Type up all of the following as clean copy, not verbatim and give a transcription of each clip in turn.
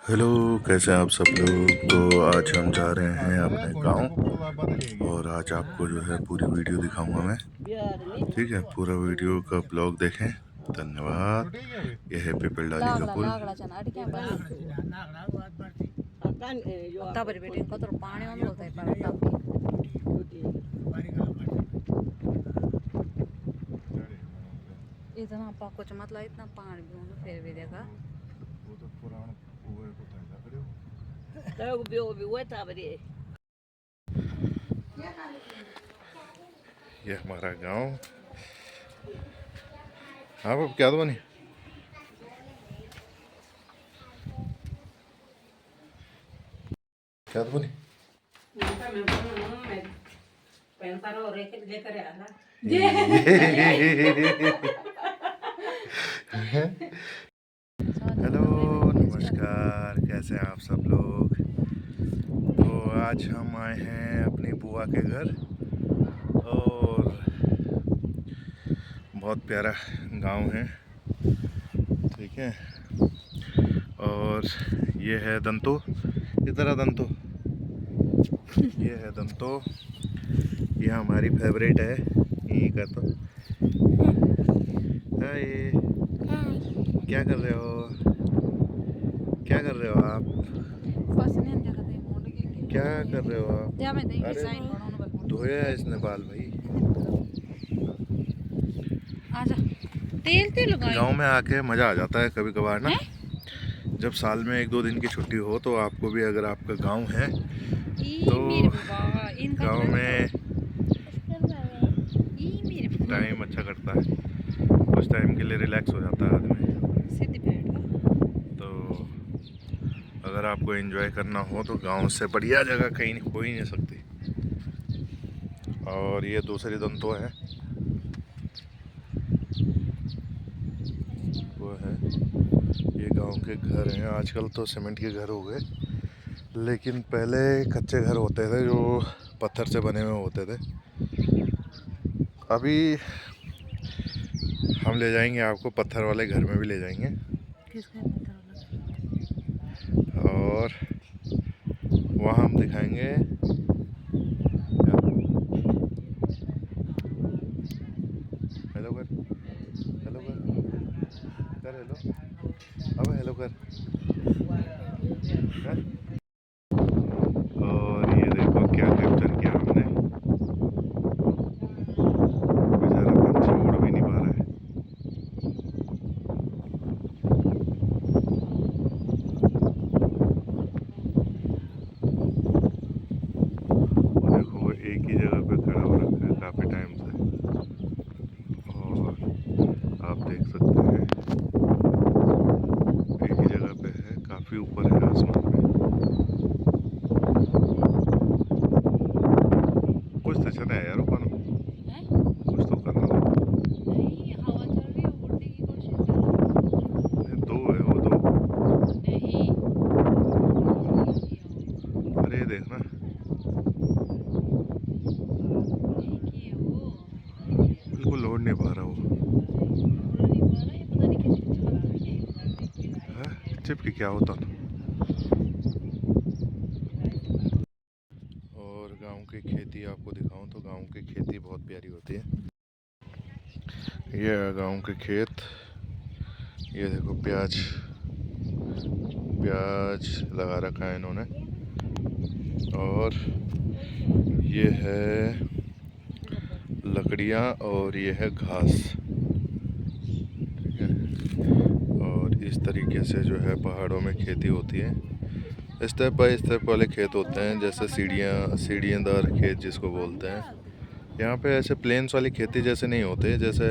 Hello, कैसे हैं आप सब लोग। तो आज हम जा रहे हैं अपने गांव और आज आपको जो है पूरी वीडियो दिखाऊंगा मैं। ठीक है, पूरा वीडियो का ब्लॉग देखें। धन्यवाद। यह है पिपलडाली का पुल। इतना कुछ मतलब इतना पानी भी होना फिर भी देखा वो तो पुराना कुएं को था ना करे ये हमारा गांव। हाँ बाब, क्या तो बनी क्या तो बनी हेलो, नमस्कार, कैसे हैं आप सब लोग। तो आज हम आए हैं अपनी बुआ के घर और बहुत प्यारा गांव है। ठीक है, और ये है दंतो। इधर आ दंतो। ये है दंतो। ये हमारी फेवरेट है। यही का तो हाय। क्या कर रहे हो? क्या कर रहे हो आप? क्या कर रहे हो आप? अरे धोया है इसने बाल भाई। आजा तेल तेल गांव में आके मज़ा आ जाता है कभी कभार ना। जब साल में 1-2 दिन की छुट्टी हो तो आपको भी, अगर आपका गांव है तो गांव में टाइम अच्छा कटता है। कुछ टाइम के लिए रिलैक्स हो जाता है आदमी। तो अगर आपको एंजॉय करना हो तो गांव से बढ़िया जगह कहीं हो ही नहीं सकती। और ये दूसरी दंतो है, वो है। ये गांव के घर हैं। आजकल तो सीमेंट के घर हो गए, लेकिन पहले कच्चे घर होते थे जो पत्थर से बने हुए होते थे। अभी हम ले जाएंगे आपको पत्थर वाले घर में भी ले जाएंगे। और वहाँ हम दिखाएंगे। हेलो कर, हेलो कर, कर हेलो। अब हेलो कर। और ये देखो क्या कैप्चर किया हमने। बेचारा पंछी उड़ भी नहीं पा रहा है। वो देखो, वो एक ही जगह पे खड़ा हो रखा है काफ़ी टाइम से। और आप देख सकते हैं एक ही जगह पे है, काफ़ी ऊपर है आसमान में। कुछ तो चला है यार ऊपर, कुछ तो करना था। नहीं, दो है वो, दो। अरे ये देखना, बिल्कुल लोड नहीं पा रहा वो है। चिपकी क्या होता था। और गांव की खेती आपको दिखाऊं तो गांव की खेती बहुत प्यारी होती है। ये है गांव के खेत। ये देखो प्याज, प्याज लगा रखा है इन्होंने। और ये है लकड़ियाँ और ये है घास। ठीक है, और इस तरीके से जो है पहाड़ों में खेती होती है। स्टेप बाय स्टेप वाले खेत होते हैं, जैसे सीढ़ियाँदार खेत जिसको बोलते हैं। यहाँ पे ऐसे प्लेन्स वाली खेती जैसे नहीं होते, जैसे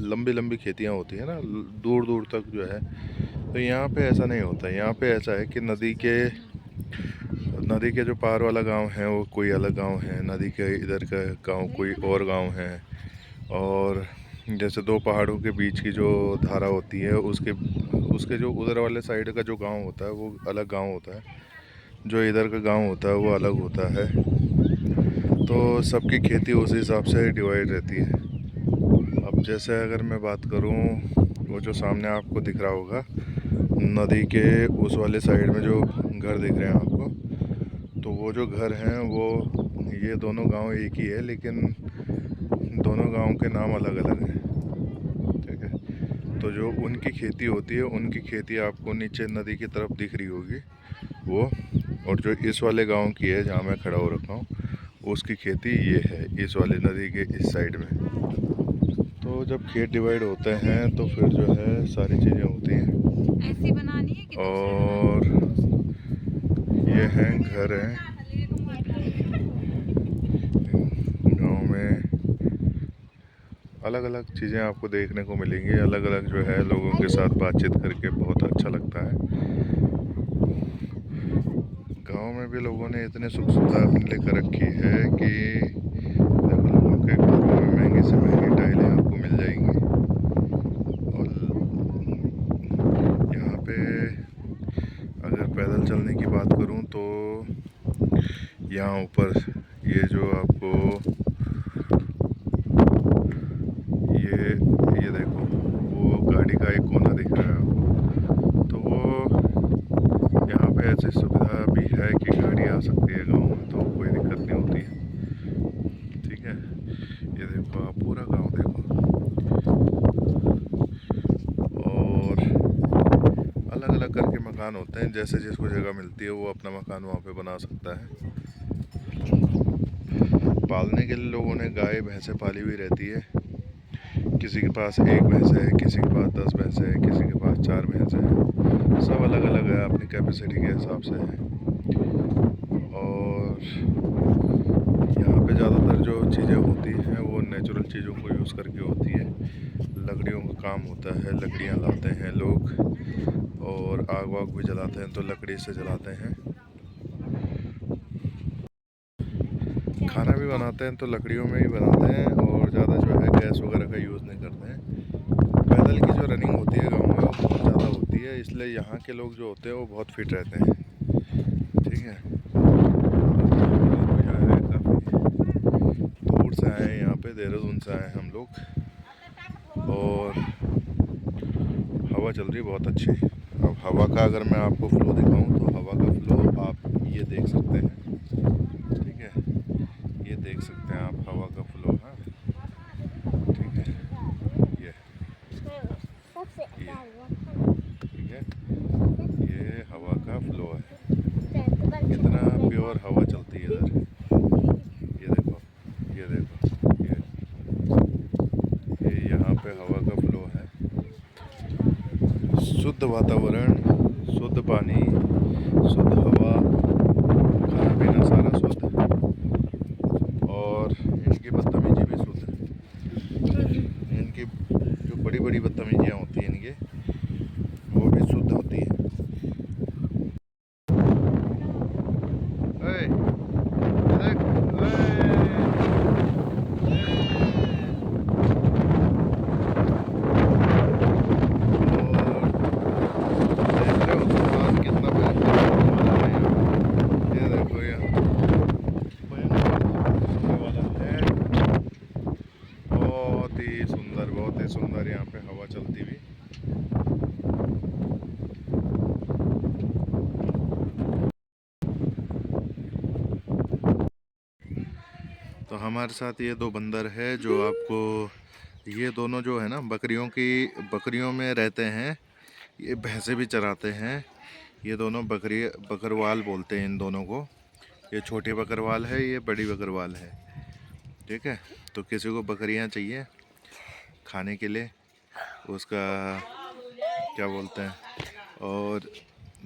लंबी लंबी खेतियाँ होती है ना, दूर दूर तक जो है। तो यहाँ पे ऐसा नहीं होता। यहाँ पे ऐसा है कि नदी के जो पार वाला गांव है वो कोई अलग गांव है, नदी के इधर का गांव कोई और गांव है। और जैसे दो पहाड़ों के बीच की जो धारा होती है, उसके उसके जो उधर वाले साइड का जो गांव होता है वो अलग गांव होता है, जो इधर का गांव होता है वो अलग होता है। तो सबकी खेती उस हिसाब से डिवाइड रहती है। अब जैसे अगर मैं बात करूं, वो जो सामने आपको दिख रहा होगा नदी के उस वाले साइड में जो घर दिख रहे हैं आपको, तो वो जो घर हैं वो ये दोनों गांव एक ही है, लेकिन दोनों गांव के नाम अलग अलग हैं। ठीक है, तो जो उनकी खेती होती है, उनकी खेती आपको नीचे नदी की तरफ दिख रही होगी वो, और जो इस वाले गांव की है जहां मैं खड़ा हो रखा हूँ, उसकी खेती ये है इस वाले नदी के इस साइड में। तो जब खेत डिवाइड होते हैं तो फिर जो है सारी चीज़ें होती हैं। ऐसी बनानी है कि और ये हैं घर हैं गांव में। अलग अलग चीज़ें आपको देखने को मिलेंगी, अलग अलग जो है लोगों के साथ बातचीत करके बहुत अच्छा लगता है। गांव में भी लोगों ने इतनी सुख सुविधा अपने लिए कर रखी है कि देखो, लोगों के घरों में महंगी से महंगी टाइलें आपको मिल जाएंगी। और यहाँ पे अगर पैदल चलने की बात करूँ तो यहाँ ऊपर ये जो आपको ये देखो, वो गाड़ी का एक कोना दिख रहा है आपको, तो वो यहाँ पे ऐसी सुविधा भी है कि गाड़ी आ सकती है गांव में, तो कोई दिक्कत नहीं होती है। ठीक है, ये देखो आप पूरा गांव देखो, और अलग अलग करके मकान होते हैं, जैसे जिसको जगह मिलती है वो अपना मकान वहाँ पे बना सकता है। पालने के लिए लोगों ने गाय भैंसें पाली हुई रहती है। किसी के पास एक भैंस है, किसी के पास 10 भैंस है, किसी के पास 4 भैंस है, सब अलग अलग है, अपनी कैपेसिटी के हिसाब से है। और यहाँ पे ज़्यादातर जो चीज़ें होती हैं वो नेचुरल चीज़ों को यूज़ करके होती है। लकड़ियों का काम होता है, लकड़ियाँ लाते हैं लोग, और आग वाग भी जलाते हैं तो लकड़ी से जलाते हैं। खाना भी बनाते हैं तो लकड़ियों में ही बनाते हैं, और ज़्यादा जो है गैस वगैरह का यूज़ नहीं करते हैं। पैदल की जो रनिंग होती है गांव में वो बहुत ज़्यादा होती है, इसलिए यहाँ के लोग जो होते हैं वो बहुत फिट रहते हैं। ठीक है, जो है काफ़ी दूर से आए हैं, यहाँ पे देहरादून से आए हैं हम लोग, और हवा चल रही है बहुत अच्छी। अब हवा का अगर मैं आपको फ्लो दिखाऊं तो हवा का फ्लो आप ये देख सकते हैं। ठीक है, ये देख सकते हैं आप हवा का फ्लो। हाँ, ठीक है, ये ठीक है, ये हवा का फ्लो है, कितना प्योर हवा चलती है इधर। ये देखो, ये देखो, ये यहाँ पे हवा का फ्लो है। शुद्ध वातावरण, शुद्ध पानी, शुद्ध हवा, खाना पीना सारा शुद्ध, और इनकी बदतमीजी भी शुद्ध है। इनकी जो बड़ी बड़ी बदतमीजियाँ होती हैं इनके, वो भी शुद्ध होती है। ओए, देख, ओए, बहुत ही सुंदर यहाँ पे हवा चलती हुई। तो हमारे साथ ये दो बंदर है जो आपको, ये दोनों जो है ना बकरियों में रहते हैं, ये भैंसे भी चराते हैं। ये दोनों बकरवाल बोलते हैं इन दोनों को। ये छोटी बकरवाल है, ये बड़ी बकरवाल है। ठीक है, तो किसी को बकरियां चाहिए खाने के लिए, उसका क्या बोलते हैं, और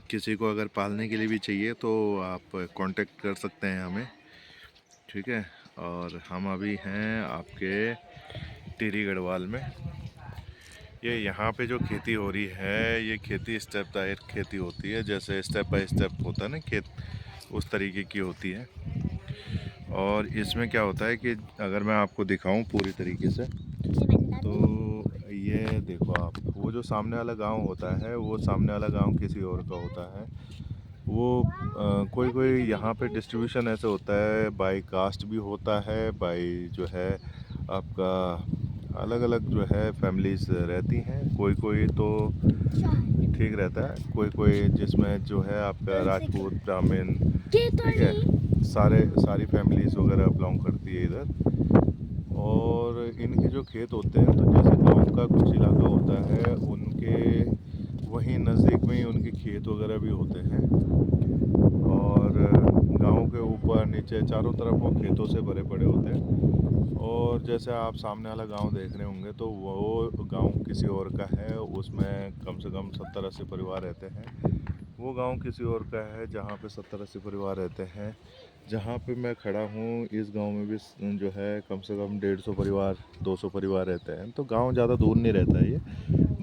किसी को अगर पालने के लिए भी चाहिए तो आप कांटेक्ट कर सकते हैं हमें। ठीक है, और हम अभी हैं आपके टिहरी गढ़वाल में। ये यहाँ पे जो खेती हो रही है, ये खेती स्टेप बाय खेती होती है, जैसे स्टेप बाय स्टेप होता है ना खेत, उस तरीके की होती है। और इसमें क्या होता है कि अगर मैं आपको दिखाऊं पूरी तरीके से, तो ये देखो आप, वो जो सामने वाला गांव होता है, वो सामने वाला गांव किसी और का होता है। वो कोई कोई यहाँ पे डिस्ट्रीब्यूशन ऐसे होता है, बाय कास्ट भी होता है, बाय जो है आपका अलग अलग जो है फैमिलीज रहती हैं। कोई कोई तो ठीक रहता है, कोई कोई जिसमें जो है आपका राजपूत, ब्राह्मण, ठीक है, सारी फैमिलीज वगैरह बिलोंग करती है इधर। और इनके जो खेत होते हैं, तो जैसे गांव का कुछ इलाका होता है, उनके वहीं नज़दीक में ही उनके खेत वगैरह भी होते हैं। और गांव के ऊपर नीचे चारों तरफ वो खेतों से भरे पड़े होते हैं। और जैसे आप सामने वाला गांव देख रहे होंगे, तो वो गांव किसी और का है, उसमें कम से कम 70-80 परिवार रहते हैं। वो गांव किसी और का है जहाँ पे 70-80 परिवार रहते हैं। जहाँ पे मैं खड़ा हूँ, इस गांव में भी जो है कम से कम 150 परिवार, 200 परिवार रहते हैं। तो गांव ज़्यादा दूर नहीं रहता है, ये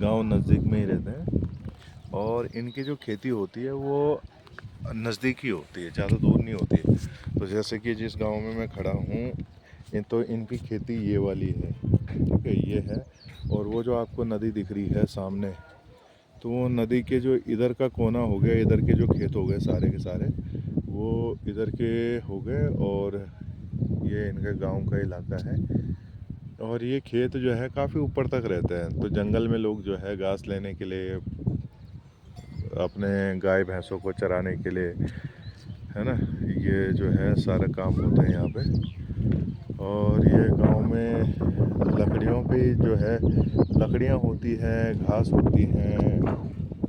गांव नज़दीक में ही रहते हैं। और इनकी जो खेती होती है वो नज़दीक ही होती है, ज़्यादा दूर नहीं होती है। तो जैसे कि जिस गांव में मैं खड़ा हूँ, तो इनकी खेती ये वाली है, ठीक है, ये है। और वो जो आपको नदी दिख रही है सामने, तो वो नदी के जो इधर का कोना हो गया, इधर के जो खेत हो गए सारे के सारे, वो इधर के हो गए। और ये इनके गांव का इलाका है। और ये खेत जो है काफ़ी ऊपर तक रहते हैं। तो जंगल में लोग जो है घास लेने के लिए, अपने गाय भैंसों को चराने के लिए, है ना, ये जो है सारा काम होता है यहाँ पे। और ये गांव में लकड़ियों पे जो है, लकड़ियाँ होती हैं, घास होती हैं,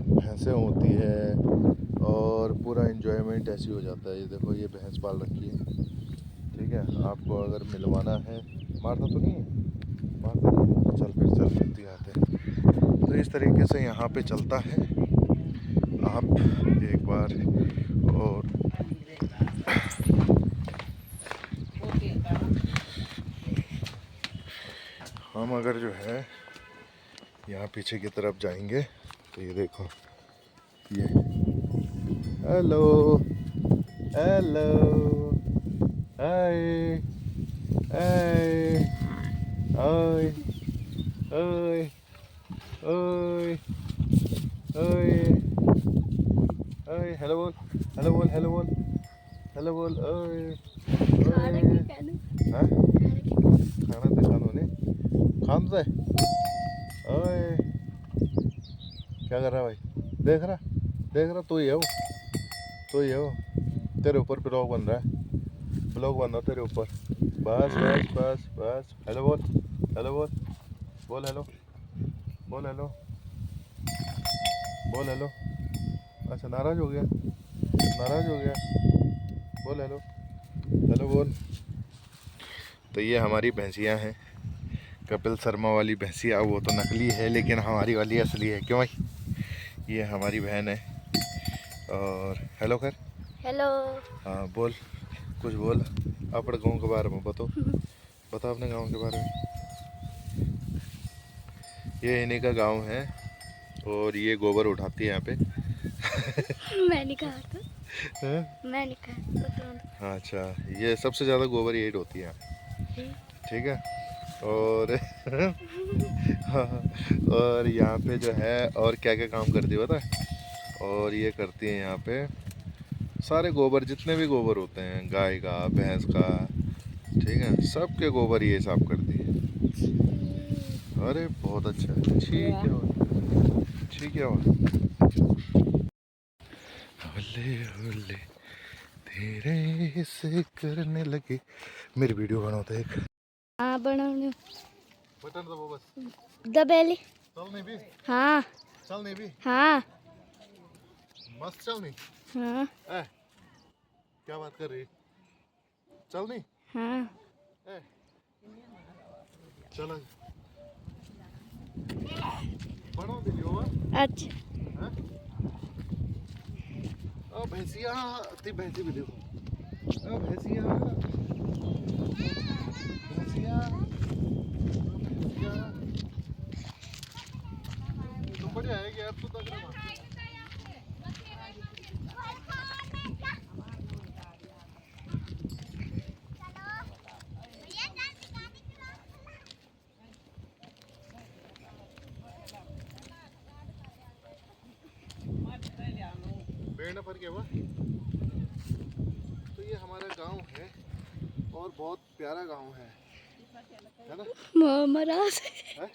भैंसें होती है। और पूरा एंजॉयमेंट ऐसे हो जाता है। ये देखो, ये भैंस पाल रखी है, ठीक है। आपको अगर मिलवाना है, मारता तो नहीं है, मारता नहीं है, चल फिर चल फिरती आते हैं। तो इस तरीके से यहाँ पे चलता है। आप एक बार और हम अगर जो है यहाँ पीछे की तरफ जाएंगे, तो ये देखो, ये हेलो हेलो हाय हाय हाय हाय हाय हाय हाय, हेलो बोल, हेलो बोल, हेलो बोल, हेलो बोल, ओए खाना ओए। की खाना हाँ, खाना की खाना तो खानो नहीं, खान दे। ओए, क्या कर रहा है भाई? देख रहा, देख रहा, तू ही है वो, तू ही है वो। तेरे ऊपर ब्लॉग बन रहा है, ब्लॉग बन रहा तेरे ऊपर। बस बस बस बस, हेलो बोल, हेलो बोल, बोल हेलो, बोल हेलो, बोल हेलो। अच्छा, नाराज हो गया, नाराज हो गया, बोल हेलो, हेलो बोल। तो ये हमारी भैंसियाँ हैं, कपिल शर्मा वाली भैंसिया। वो तो नकली है, लेकिन हमारी वाली असली है, क्यों भाई? ये हमारी बहन है। और हेलो कर, हेलो हाँ बोल, कुछ बोल अपने गाँव के बारे में, बताओ, बता अपने गांव के बारे में। ये इन्हीं का गांव है। और ये गोबर उठाती है यहाँ पे। मैंने कहा था, हैं? मैंने कहा था। हाँ अच्छा, ये सबसे ज़्यादा गोबर यही होती है, ठीक है। और हाँ, और यहाँ पे जो है और क्या क्या काम करती है पता है? और ये करती है यहाँ पे सारे गोबर, जितने भी गोबर होते हैं, गाय का, भैंस का, ठीक है, सबके गोबर ये साफ करती है। अरे बहुत अच्छा है, ठीक है, ठीक है। होले होले तेरे से करने लगे। मेरी वीडियो बनाते एक। हाँ बनाऊंगी। बटन दबो बस। दबेली। चल नहीं भी, हाँ चल नहीं भी, हाँ मस्त चल नहीं। हाँ ए, क्या बात कर रही? चल नहीं। हाँ। ए, चल बनो वीडियो। अच्छा हाँ, ओ भैंसिया, ती भैंसी वीडियो, ओ भैंसिया, भैंसिया, भैंसिया। तो बढ़िया है कि अब तो तक पेड़ न फर गया हुआ। तो ये हमारा गांव है और बहुत प्यारा गांव है। है ना? मरा से है?